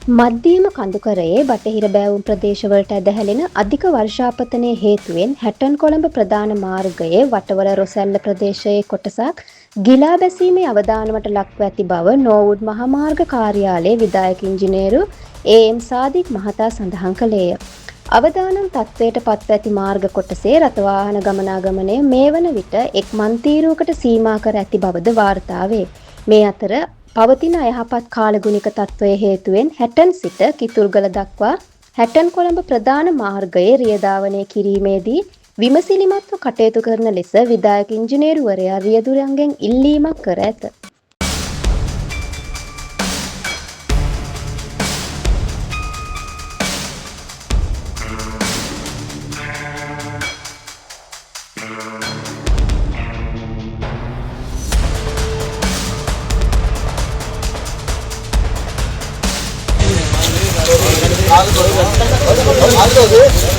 මධ්‍යම කඳුකරයේ බටහිර බෑවුම් ප්‍රදේශවලට ඇදහැලෙන අධික වර්ෂාපතනයේ හේතුවෙන් හැටන් කොළඹ ප්‍රධාන මාර්ගයේ වටවල රොසැල්ල ප්‍රදේශයේ කොටසක් ගිලා බැසීමේ අවදානමට ලක්ව ඇති බව නෝවුඩ් මහාමාර්ග කාර්යාලයේ විධායක ඉංජිනේරු ඒ.එම්. සාදික් මහතා සඳහන් කළේය. අවදානම් තත්ත්වයට පත්ව ඇති මාර්ග කොටසේ රථවාහන ගමනාගමනය මේ වන විට එක් මන්තීරුවකට සීමා කර ඇති බවද වාර්තා වේ. මේ අතර පවතින අයහපත් කාලගුණික තත්ත්වයේ හේතුවෙන් හැටන් සිට කිතුල්ගල දක්වා හැටන් කොළඹ ප්‍රධාන මාර්ගයේ රියදාවනය කිරීමේදී විමසිලිමත්ව කටයුතු කරන ලෙස විධායක ඉංජිනේරුවරයා රියදුරන්ගෙන් ඉල්ලීමක් කර ඇත. ආගතෝද